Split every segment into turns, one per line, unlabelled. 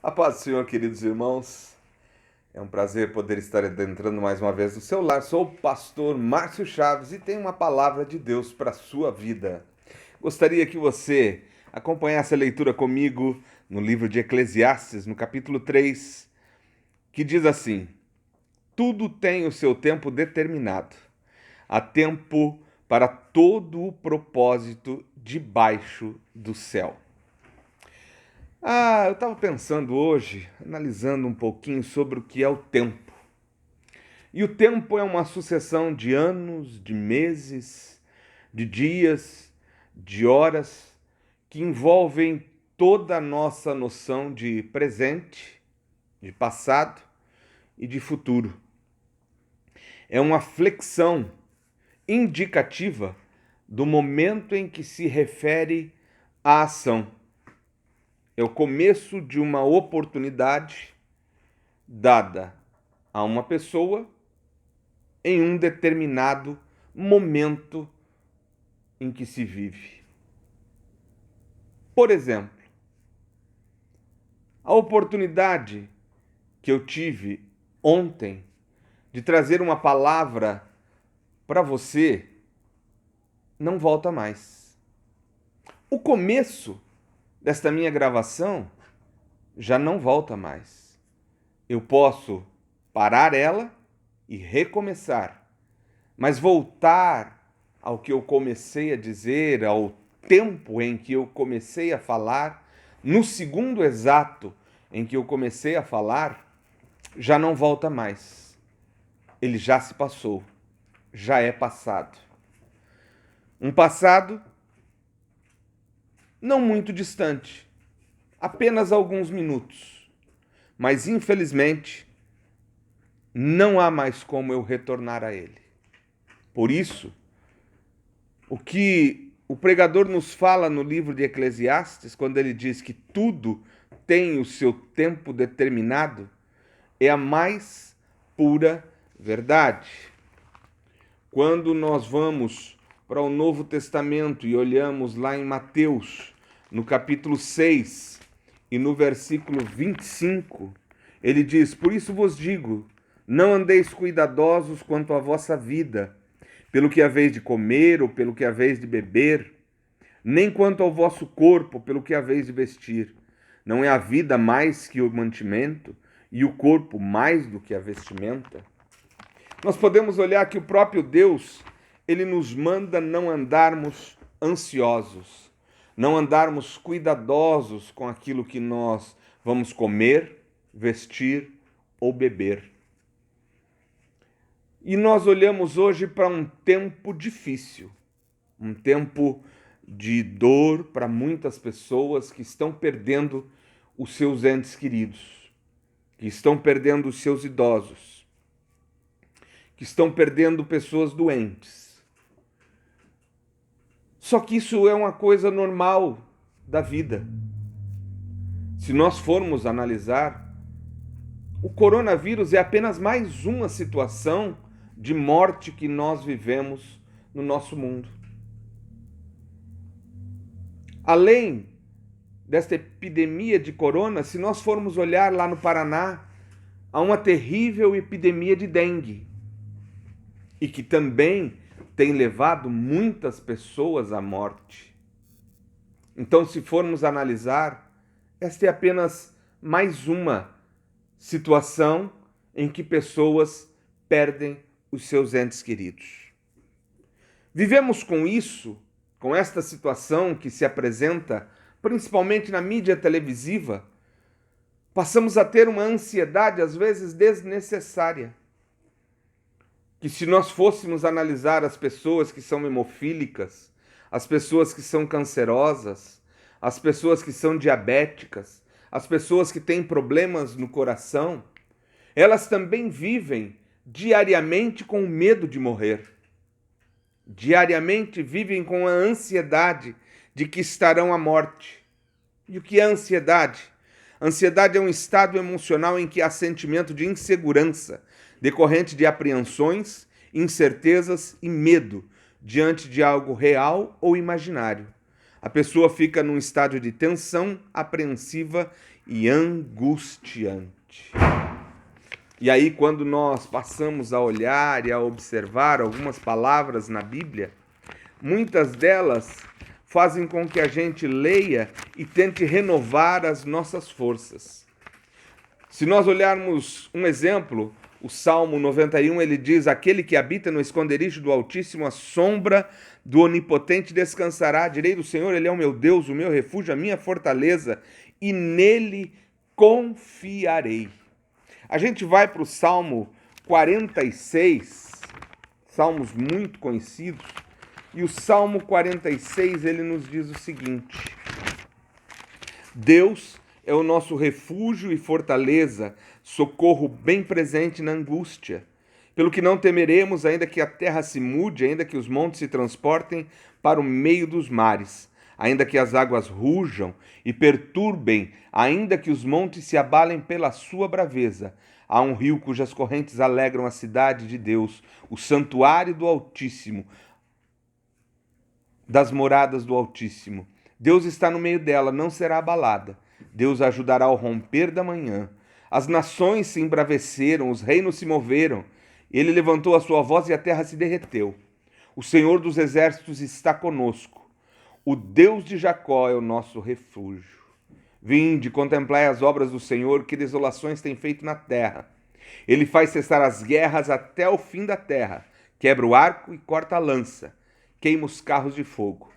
A paz do Senhor, queridos irmãos. É um prazer poder estar adentrando mais uma vez no seu lar. Sou o pastor Márcio Chaves e tenho uma palavra de Deus para a sua vida. Gostaria que você acompanhasse a leitura comigo no livro de Eclesiastes, no capítulo 3, que diz assim: Tudo tem o seu tempo determinado. Há tempo para todo o propósito debaixo do céu. Eu estava pensando hoje, analisando um pouquinho sobre o que é o tempo. E o tempo é uma sucessão de anos, de meses, de dias, de horas, que envolvem toda a nossa noção de presente, de passado e de futuro. É uma flexão indicativa do momento em que se refere à ação. É o começo de uma oportunidade dada a uma pessoa em um determinado momento em que se vive. Por exemplo, a oportunidade que eu tive ontem de trazer uma palavra para você não volta mais. O começo desta minha gravação já não volta mais. Eu posso parar ela e recomeçar, mas voltar ao que eu comecei a dizer, ao tempo em que eu comecei a falar, no segundo exato em que eu comecei a falar, já não volta mais. Ele já se passou, já é passado. Um passado não muito distante, apenas alguns minutos. Mas, infelizmente, não há mais como eu retornar a ele. Por isso, o que o pregador nos fala no livro de Eclesiastes, quando ele diz que tudo tem o seu tempo determinado, é a mais pura verdade. Quando nós vamos para o Novo Testamento e olhamos lá em Mateus, no capítulo 6 e no versículo 25, ele diz: Por isso vos digo, não andeis cuidadosos quanto à vossa vida, pelo que haveis de comer ou pelo que haveis de beber, nem quanto ao vosso corpo, pelo que haveis de vestir. Não é a vida mais que o mantimento, e o corpo mais do que a vestimenta? Nós podemos olhar que o próprio Deus, ele nos manda não andarmos ansiosos, não andarmos cuidadosos com aquilo que nós vamos comer, vestir ou beber. E nós olhamos hoje para um tempo difícil, um tempo de dor para muitas pessoas que estão perdendo os seus entes queridos, que estão perdendo os seus idosos, que estão perdendo pessoas doentes. Só que isso é uma coisa normal da vida. Se nós formos analisar, o coronavírus é apenas mais uma situação de morte que nós vivemos no nosso mundo. Além desta epidemia de corona, se nós formos olhar lá no Paraná, há uma terrível epidemia de dengue e que também tem levado muitas pessoas à morte. Então, se formos analisar, esta é apenas mais uma situação em que pessoas perdem os seus entes queridos. Vivemos com isso, com esta situação que se apresenta principalmente na mídia televisiva, passamos a ter uma ansiedade às vezes desnecessária. Que se nós fôssemos analisar as pessoas que são hemofílicas, as pessoas que são cancerosas, as pessoas que são diabéticas, as pessoas que têm problemas no coração, elas também vivem diariamente com o medo de morrer. Diariamente vivem com a ansiedade de que estarão à morte. E o que é ansiedade? Ansiedade é um estado emocional em que há sentimento de insegurança, decorrente de apreensões, incertezas e medo diante de algo real ou imaginário. A pessoa fica num estado de tensão apreensiva e angustiante. E aí, quando nós passamos a olhar e a observar algumas palavras na Bíblia, muitas delas fazem com que a gente leia e tente renovar as nossas forças. Se nós olharmos um exemplo, o Salmo 91, ele diz: aquele que habita no esconderijo do Altíssimo, a sombra do Onipotente descansará. Direi do Senhor, ele é o meu Deus, o meu refúgio, a minha fortaleza, e nele confiarei. A gente vai para o Salmo 46, salmos muito conhecidos, e o Salmo 46, ele nos diz o seguinte: Deus é o nosso refúgio e fortaleza, socorro bem presente na angústia. Pelo que não temeremos, ainda que a terra se mude, ainda que os montes se transportem para o meio dos mares, ainda que as águas rujam e perturbem, ainda que os montes se abalem pela sua braveza. Há um rio cujas correntes alegram a cidade de Deus, o santuário do Altíssimo, das moradas do Altíssimo. Deus está no meio dela, não será abalada. Deus a ajudará ao romper da manhã. As nações se embraveceram, os reinos se moveram. Ele levantou a sua voz e a terra se derreteu. O Senhor dos exércitos está conosco. O Deus de Jacó é o nosso refúgio. Vinde, contemplai as obras do Senhor, que desolações tem feito na terra. Ele faz cessar as guerras até o fim da terra. Quebra o arco e corta a lança. Queima os carros de fogo.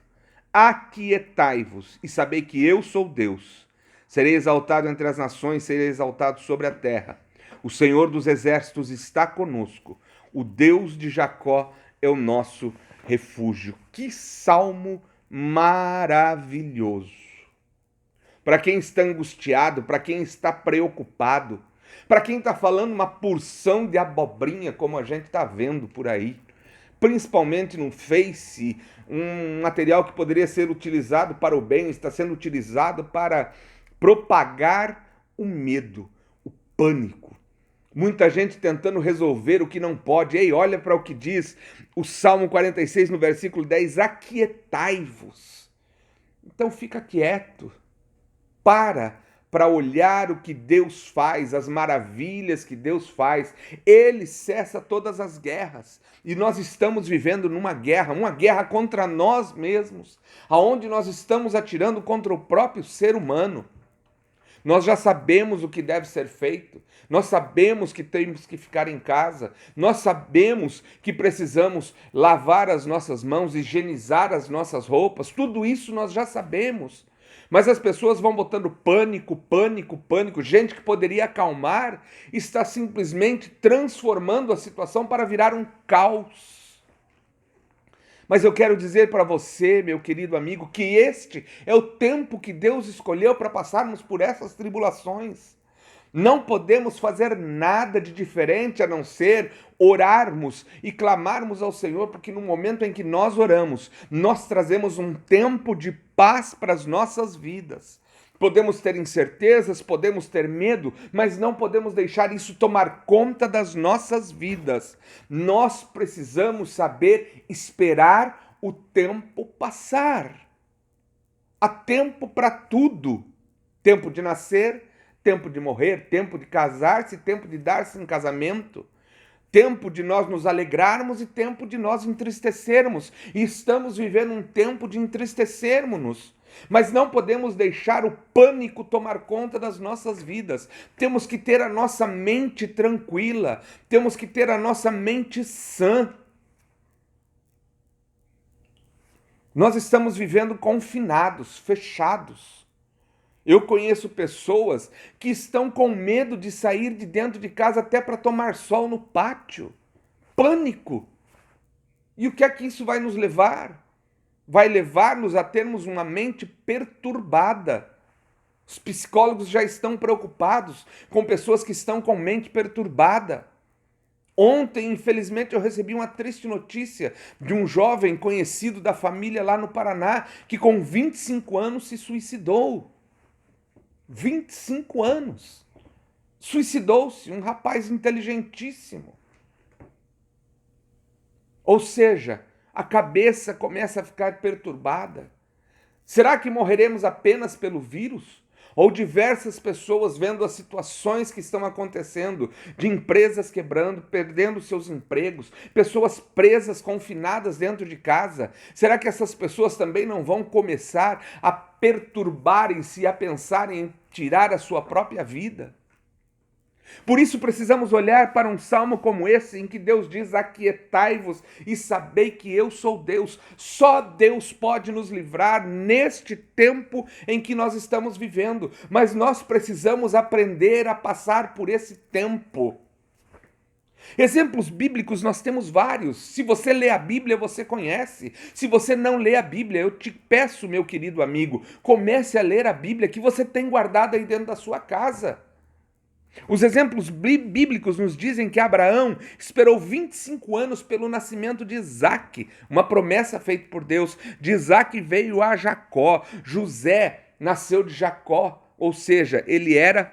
Aquietai-vos e sabei que eu sou Deus. Serei exaltado entre as nações, serei exaltado sobre a terra. O Senhor dos exércitos está conosco. O Deus de Jacó é o nosso refúgio. Que salmo maravilhoso! Para quem está angustiado, para quem está preocupado, para quem está falando uma porção de abobrinha, como a gente está vendo por aí, principalmente no Face, um material que poderia ser utilizado para o bem, está sendo utilizado para propagar o medo, o pânico. Muita gente tentando resolver o que não pode. Ei, olha para o que diz o Salmo 46, no versículo 10, aquietai-vos. Então fica quieto, para olhar o que Deus faz, as maravilhas que Deus faz. Ele cessa todas as guerras. E nós estamos vivendo numa guerra, uma guerra contra nós mesmos, aonde nós estamos atirando contra o próprio ser humano. Nós já sabemos o que deve ser feito, nós sabemos que temos que ficar em casa, nós sabemos que precisamos lavar as nossas mãos, higienizar as nossas roupas, tudo isso nós já sabemos. Mas as pessoas vão botando pânico, pânico, pânico. Gente que poderia acalmar está simplesmente transformando a situação para virar um caos. Mas eu quero dizer para você, meu querido amigo, que este é o tempo que Deus escolheu para passarmos por essas tribulações. Não podemos fazer nada de diferente a não ser orarmos e clamarmos ao Senhor, porque no momento em que nós oramos, nós trazemos um tempo de paz para as nossas vidas. Podemos ter incertezas, podemos ter medo, mas não podemos deixar isso tomar conta das nossas vidas. Nós precisamos saber esperar o tempo passar. Há tempo para tudo. Tempo de nascer, tempo de morrer, tempo de casar-se, tempo de dar-se em casamento. Tempo de nós nos alegrarmos e tempo de nós entristecermos. E estamos vivendo um tempo de entristecermos-nos. Mas não podemos deixar o pânico tomar conta das nossas vidas. Temos que ter a nossa mente tranquila. Temos que ter a nossa mente sã. Nós estamos vivendo confinados, fechados. Eu conheço pessoas que estão com medo de sair de dentro de casa até para tomar sol no pátio. Pânico. E o que é que isso vai nos levar? Vai levar-nos a termos uma mente perturbada. Os psicólogos já estão preocupados com pessoas que estão com mente perturbada. Ontem, infelizmente, eu recebi uma triste notícia de um jovem conhecido da família lá no Paraná que com 25 anos se suicidou. 25 anos. Suicidou-se, um rapaz inteligentíssimo. Ou seja, a cabeça começa a ficar perturbada. Será que morreremos apenas pelo vírus? ou diversas pessoas vendo as situações que estão acontecendo, de empresas quebrando, perdendo seus empregos, pessoas presas, confinadas dentro de casa, será que essas pessoas também não vão começar a perturbarem-se e a pensarem em tirar a sua própria vida? Por isso precisamos olhar para um salmo como esse, em que Deus diz: aquietai-vos e sabei que eu sou Deus. Só Deus pode nos livrar neste tempo em que nós estamos vivendo. Mas nós precisamos aprender a passar por esse tempo. Exemplos bíblicos nós temos vários. Se você lê a Bíblia, você conhece. Se você não lê a Bíblia, eu te peço, meu querido amigo, comece a ler a Bíblia que você tem guardada aí dentro da sua casa. Os exemplos bíblicos nos dizem que Abraão esperou 25 anos pelo nascimento de Isaque, uma promessa feita por Deus. De Isaque veio a Jacó. José nasceu de Jacó, ou seja, ele era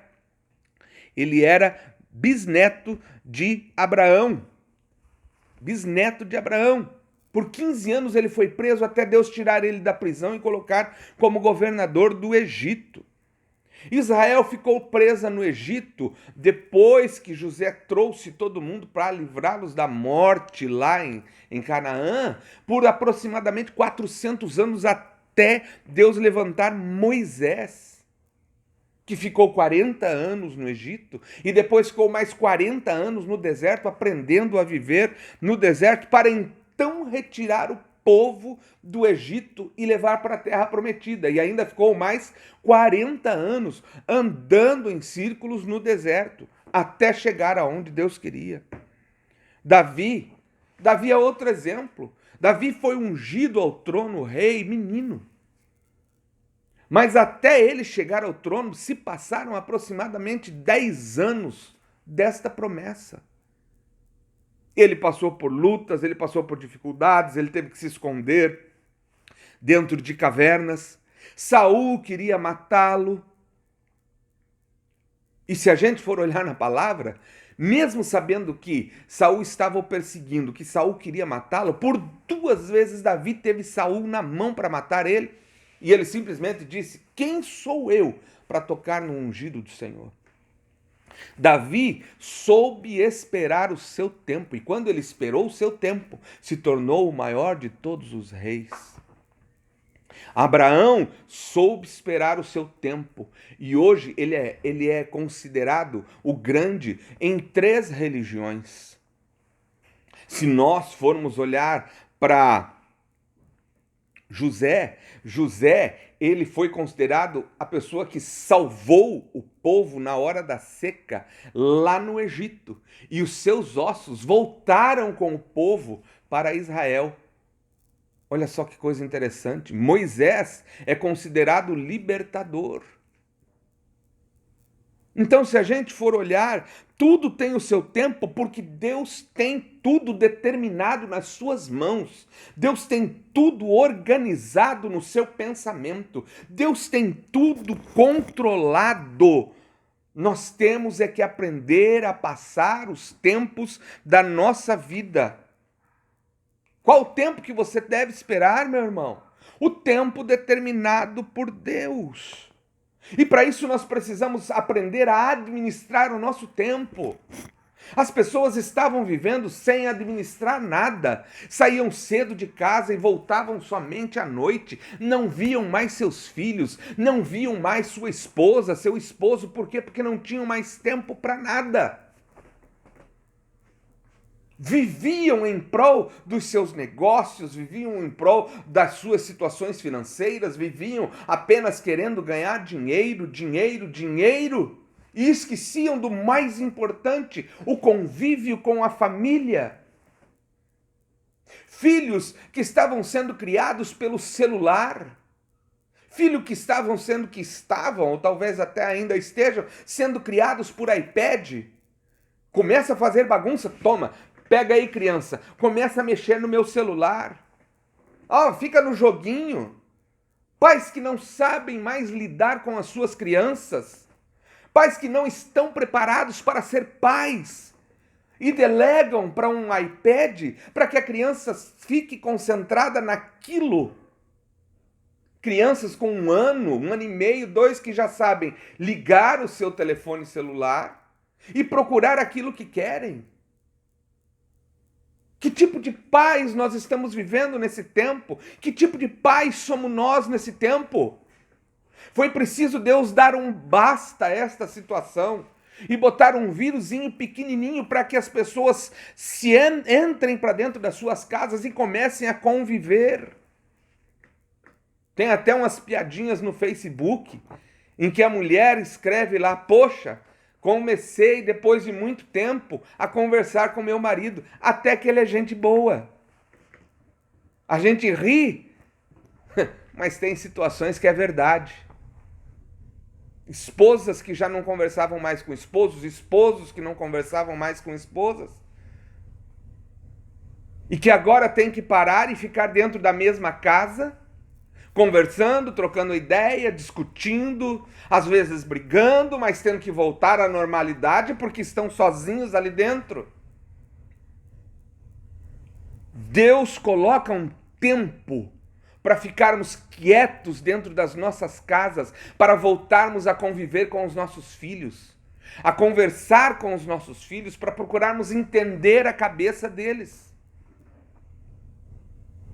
bisneto de Abraão. Bisneto de Abraão. Por 15 anos ele foi preso até Deus tirar ele da prisão e colocar como governador do Egito. Israel ficou presa no Egito depois que José trouxe todo mundo para livrá-los da morte lá em Canaã, por aproximadamente 400 anos até Deus levantar Moisés, que ficou 40 anos no Egito e depois ficou mais 40 anos no deserto, aprendendo a viver no deserto, para então retirar o povo do Egito e levar para a terra prometida. E ainda ficou mais 40 anos andando em círculos no deserto, até chegar aonde Deus queria. Davi é outro exemplo. Davi foi ungido ao trono, rei, menino. Mas até ele chegar ao trono, se passaram aproximadamente 10 anos desta promessa. Ele passou por lutas, ele passou por dificuldades, ele teve que se esconder dentro de cavernas. Saul queria matá-lo. E se a gente for olhar na palavra, mesmo sabendo que Saul estava o perseguindo, que Saul queria matá-lo, por 2 vezes Davi teve Saul na mão para matar ele. E ele simplesmente disse: quem sou eu para tocar no ungido do Senhor? Davi soube esperar o seu tempo, e quando ele esperou o seu tempo, se tornou o maior de todos os reis. Abraão soube esperar o seu tempo, e hoje ele é considerado o grande em 3 religiões. Se nós formos olhar para José, ele foi considerado a pessoa que salvou o povo na hora da seca lá no Egito. E os seus ossos voltaram com o povo para Israel. Olha só que coisa interessante. Moisés é considerado libertador. Então, se a gente for olhar, tudo tem o seu tempo, porque Deus tem tudo determinado nas suas mãos. Deus tem tudo organizado no seu pensamento. Deus tem tudo controlado. Nós temos é que aprender a passar os tempos da nossa vida. Qual o tempo que você deve esperar, meu irmão? O tempo determinado por Deus. E para isso nós precisamos aprender a administrar o nosso tempo. As pessoas estavam vivendo sem administrar nada. Saíam cedo de casa e voltavam somente à noite. Não viam mais seus filhos, não viam mais sua esposa, seu esposo. Por quê? Porque não tinham mais tempo para nada. Viviam em prol dos seus negócios, viviam em prol das suas situações financeiras, viviam apenas querendo ganhar dinheiro, e esqueciam do mais importante, o convívio com a família. Filhos que estavam sendo criados pelo celular, filhos que estavam, ou talvez até ainda estejam, sendo criados por iPad. Começa a fazer bagunça, toma. Pega aí, criança, começa a mexer no meu celular. Fica no joguinho. Pais que não sabem mais lidar com as suas crianças. Pais que não estão preparados para ser pais. E delegam para um iPad para que a criança fique concentrada naquilo. Crianças com 1 ano e meio, 2, que já sabem ligar o seu telefone celular e procurar aquilo que querem. Que tipo de pais nós estamos vivendo nesse tempo? Que tipo de pais somos nós nesse tempo? Foi preciso Deus dar um basta a esta situação e botar um vírusinho pequenininho para que as pessoas entrem para dentro das suas casas e comecem a conviver. Tem até umas piadinhas no Facebook em que a mulher escreve lá: poxa, comecei depois de muito tempo a conversar com meu marido, até que ele é gente boa. A gente ri, mas tem situações que é verdade. Esposas que já não conversavam mais com esposos, esposos que não conversavam mais com esposas, e que agora tem que parar e ficar dentro da mesma casa, conversando, trocando ideia, discutindo, às vezes brigando, mas tendo que voltar à normalidade porque estão sozinhos ali dentro. Deus coloca um tempo para ficarmos quietos dentro das nossas casas, para voltarmos a conviver com os nossos filhos, a conversar com os nossos filhos, para procurarmos entender a cabeça deles.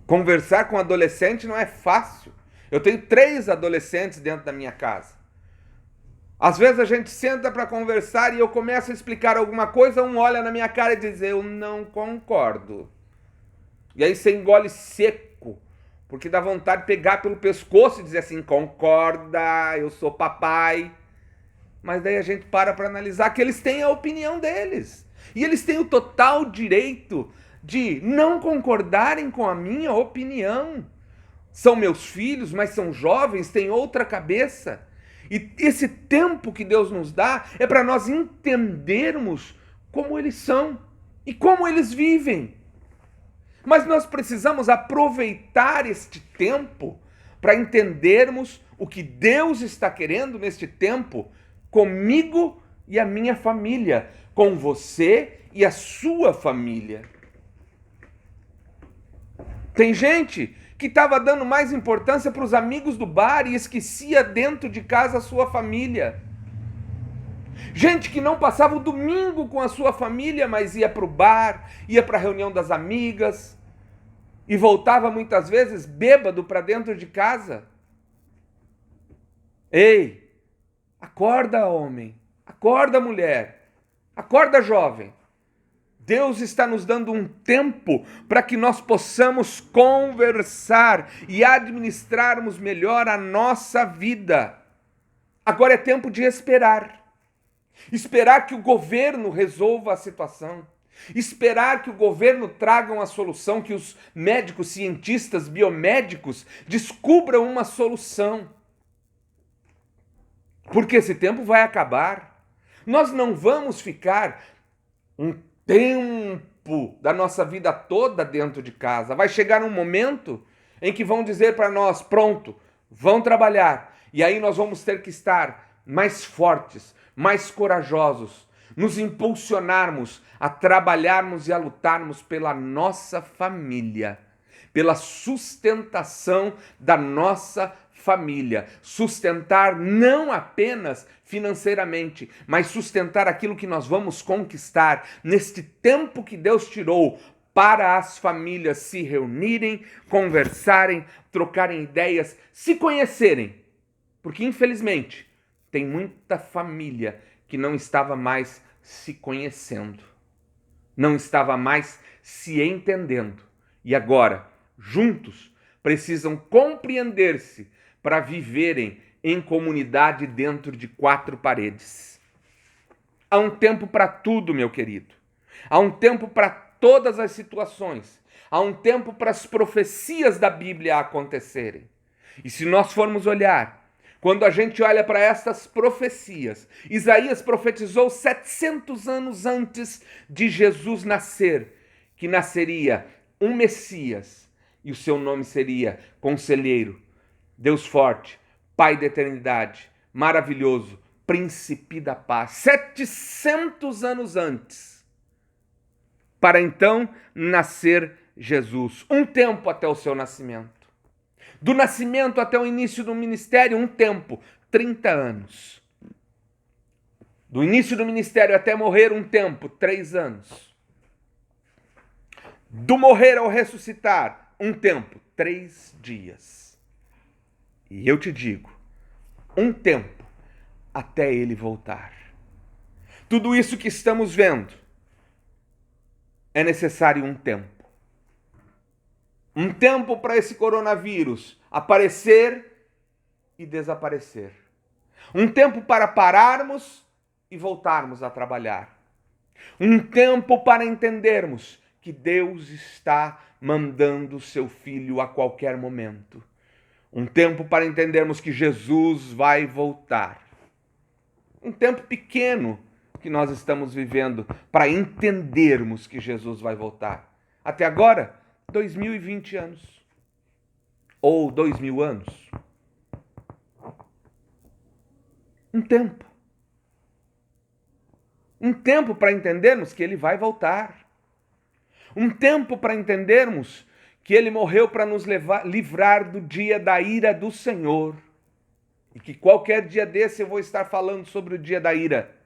Conversar com adolescente não é fácil. Eu tenho 3 adolescentes dentro da minha casa. Às vezes a gente senta para conversar e eu começo a explicar alguma coisa, um olha na minha cara e diz: eu não concordo. E aí você engole seco, porque dá vontade de pegar pelo pescoço e dizer assim: concorda, eu sou papai. Mas daí a gente para analisar que eles têm a opinião deles. E eles têm o total direito de não concordarem com a minha opinião. São meus filhos, mas são jovens, têm outra cabeça. E esse tempo que Deus nos dá é para nós entendermos como eles são e como eles vivem. Mas nós precisamos aproveitar este tempo para entendermos o que Deus está querendo neste tempo comigo e a minha família, com você e a sua família. Tem gente que estava dando mais importância para os amigos do bar e esquecia dentro de casa a sua família. Gente que não passava o domingo com a sua família, mas ia para o bar, ia para a reunião das amigas e voltava muitas vezes bêbado para dentro de casa. Ei, acorda, homem, acorda, mulher, acorda, jovem. Deus está nos dando um tempo para que nós possamos conversar e administrarmos melhor a nossa vida. Agora é tempo de esperar. Esperar que o governo resolva a situação. Esperar que o governo traga uma solução, que os médicos, cientistas, biomédicos descubram uma solução. Porque esse tempo vai acabar. Nós não vamos ficar um tempo da nossa vida toda dentro de casa. Vai chegar um momento em que vão dizer para nós: pronto, vão trabalhar. E aí nós vamos ter que estar mais fortes, mais corajosos, nos impulsionarmos a trabalharmos e a lutarmos pela nossa família, pela sustentação da nossa família. Sustentar não apenas financeiramente, mas sustentar aquilo que nós vamos conquistar neste tempo que Deus tirou para as famílias se reunirem, conversarem, trocarem ideias, se conhecerem. Porque, infelizmente, tem muita família que não estava mais se conhecendo, não estava mais se entendendo. E agora, juntos, precisam compreender-se para viverem em comunidade dentro de 4 paredes. Há um tempo para tudo, meu querido. Há um tempo para todas as situações. Há um tempo para as profecias da Bíblia acontecerem. E se nós formos olhar, quando a gente olha para essas profecias, Isaías profetizou 700 anos antes de Jesus nascer, que nasceria um Messias, e o seu nome seria Conselheiro, Deus Forte, Pai da Eternidade, Maravilhoso, Príncipe da Paz. 700 anos antes, para então nascer Jesus. Um tempo até o seu nascimento. Do nascimento até o início do ministério, um tempo, 30 anos. Do início do ministério até morrer, um tempo, 3 anos. Do morrer ao ressuscitar, um tempo, 3 dias. E eu te digo, um tempo até ele voltar. Tudo isso que estamos vendo é necessário um tempo. Um tempo para esse coronavírus aparecer e desaparecer. Um tempo para pararmos e voltarmos a trabalhar. Um tempo para entendermos que Deus está mandando seu Filho a qualquer momento. Um tempo para entendermos que Jesus vai voltar. Um tempo pequeno que nós estamos vivendo para entendermos que Jesus vai voltar. Até agora, 2020 anos. Ou 2000 anos. Um tempo. Um tempo para entendermos que ele vai voltar. Um tempo para entendermos que ele morreu para nos livrar do dia da ira do Senhor. E que qualquer dia desse eu vou estar falando sobre o dia da ira.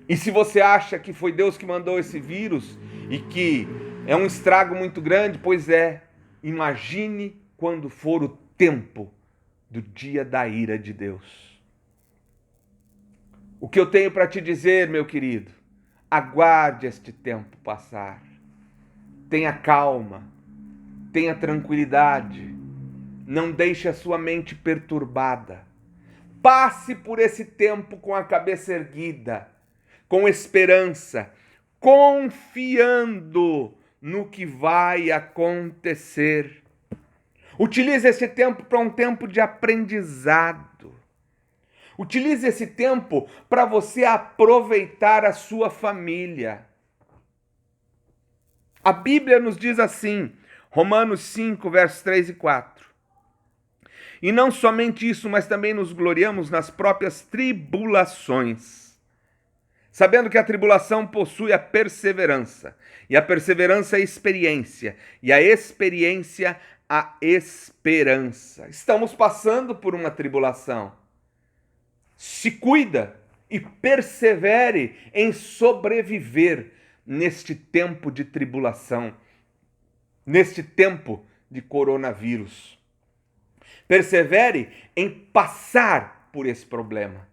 E se você acha que foi Deus que mandou esse vírus e que é um estrago muito grande, pois é, imagine quando for o tempo do dia da ira de Deus. O que eu tenho para te dizer, meu querido, aguarde este tempo passar. Tenha calma, tenha tranquilidade, não deixe a sua mente perturbada. Passe por esse tempo com a cabeça erguida, com esperança, confiando no que vai acontecer. Utilize esse tempo para um tempo de aprendizado. Utilize esse tempo para você aproveitar a sua família. A Bíblia nos diz assim, Romanos 5, versos 3 e 4. E não somente isso, mas também nos gloriamos nas próprias tribulações, sabendo que a tribulação possui a perseverança, e a perseverança a experiência, e a experiência a esperança. Estamos passando por uma tribulação. Se cuida e persevere em sobreviver neste tempo de tribulação, neste tempo de coronavírus. Persevere em passar por esse problema.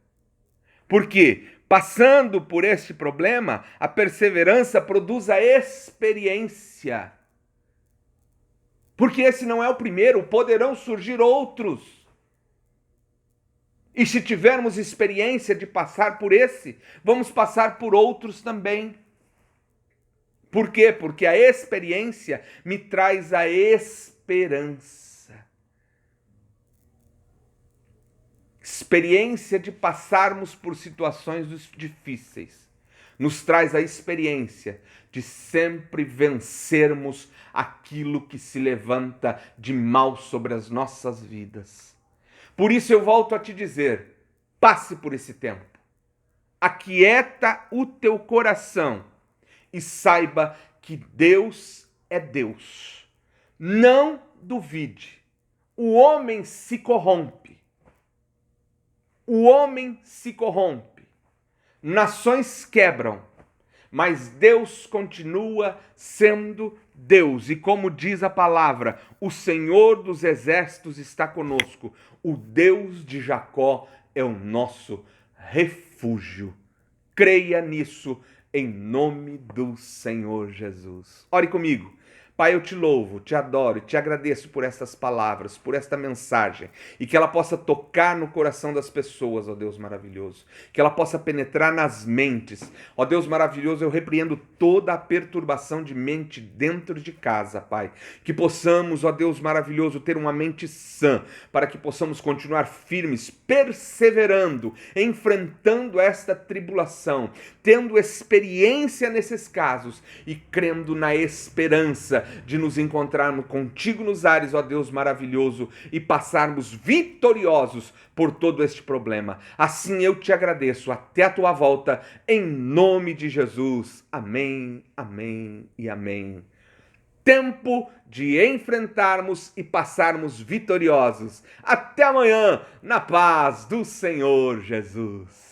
Porque, passando por este problema, a perseverança produz a experiência. Porque esse não é o primeiro, poderão surgir outros. E se tivermos experiência de passar por esse, vamos passar por outros também. Por quê? Porque a experiência me traz a esperança. Experiência de passarmos por situações difíceis nos traz a experiência de sempre vencermos aquilo que se levanta de mal sobre as nossas vidas. Por isso eu volto a te dizer, passe por esse tempo. Aquieta o teu coração e saiba que Deus é Deus. Não duvide. O homem se corrompe. O homem se corrompe. Nações quebram. Mas Deus continua sendo Deus. E como diz a palavra, o Senhor dos exércitos está conosco. O Deus de Jacó é o nosso refúgio. Creia nisso em nome do Senhor Jesus. Ore comigo. Pai, eu te louvo, te adoro, te agradeço por estas palavras, por esta mensagem, e que ela possa tocar no coração das pessoas, ó Deus maravilhoso, que ela possa penetrar nas mentes. Ó Deus maravilhoso, eu repreendo toda a perturbação de mente dentro de casa, Pai, que possamos, ó Deus maravilhoso, ter uma mente sã, para que possamos continuar firmes, perseverando, enfrentando esta tribulação, tendo experiência nesses casos e crendo na esperança de nos encontrarmos contigo nos ares, ó Deus maravilhoso, e passarmos vitoriosos por todo este problema. Assim eu te agradeço, até a tua volta, em nome de Jesus. Amém, amém e amém. tempo de enfrentarmos e passarmos vitoriosos. Até amanhã, na paz do Senhor Jesus.